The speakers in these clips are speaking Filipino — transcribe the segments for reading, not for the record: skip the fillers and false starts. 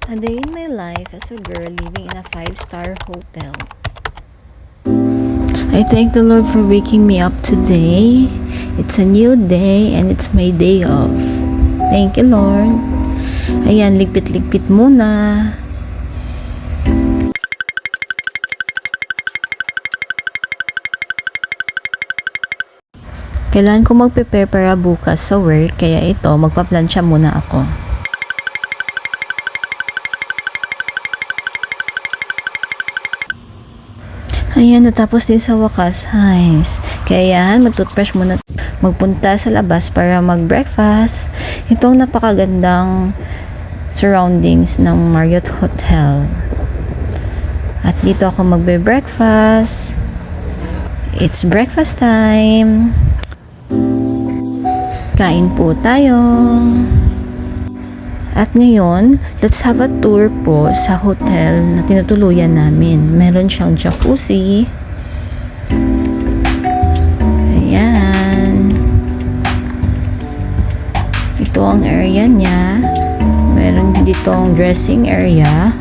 A day in my life as a girl living in a 5-star hotel. I thank the Lord for waking me up today. It's a new day and it's my day off. Thank you, Lord. Ayan, ligpit-ligpit muna. Kailangan ko mag-prepare para bukas sa work, kaya ito, magpa-plancha muna ako. Ayan, natapos din sa wakas. Nice. Kaya yan, mag-toothbrush muna. Magpunta sa labas para mag-breakfast. Itong napakagandang surroundings ng Marriott Hotel. At dito ako magbe-breakfast. It's breakfast time. Kain po tayo. At ngayon, let's have a tour po sa hotel na tinutuluyan namin. Meron siyang jacuzzi. Ayan. Ito ang area niya. Meron ditong dressing area.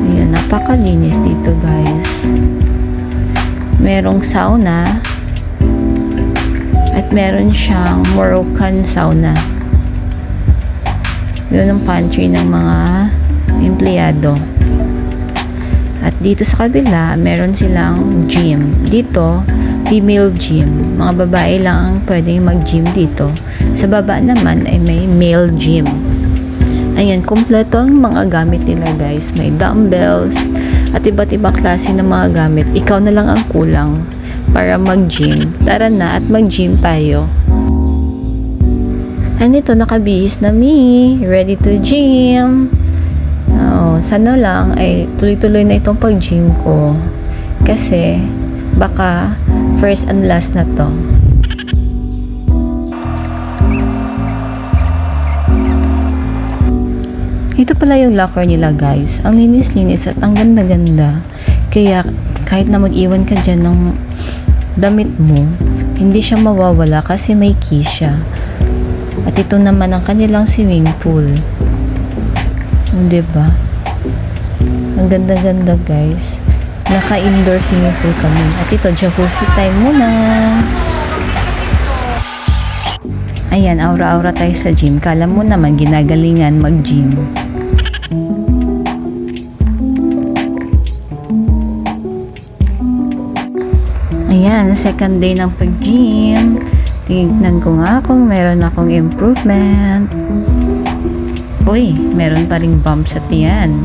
Ayan, napakalinis dito, guys. Merong sauna. At meron siyang Moroccan sauna. Yun ang pantry ng mga empleyado. At dito sa kabila, meron silang gym. Dito, female gym. Mga babae lang ang pwedeng mag-gym dito. Sa baba naman ay may male gym. Ayan, kumpleto ang mga gamit nila, guys. May dumbbells at iba't ibang klase ng mga gamit. Ikaw na lang ang kulang para mag-gym. Tara na at mag-gym tayo. And ito, nakabihis na me. Ready to gym. Sana lang ay tuloy-tuloy na itong pag-gym ko. Kasi, baka first and last na to. Ito pala yung locker nila, guys. Ang linis-linis at ang ganda-ganda. Kaya, kahit na mag-iwan ka dyan ng damit mo, hindi siya mawawala kasi may key siya. At ito naman ang kanilang swimming pool. Diba? Ang ganda-ganda, guys. Naka-indoor swimming pool kami. At ito, jacuzzi time muna. Ayan, aura-aura tayo sa gym. Kala mo naman ginagalingan mag-gym. Ayan, second day ng pag-gym. Tingnan ko nga kung meron akong improvement. Uy, meron pa ring bump sa tiyan.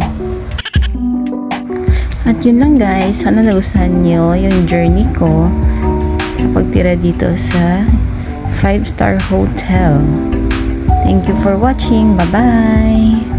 At yun lang, guys. Sana nagustuhan nyo yung journey ko sa pagtira dito sa 5-star hotel. Thank you for watching. Bye-bye!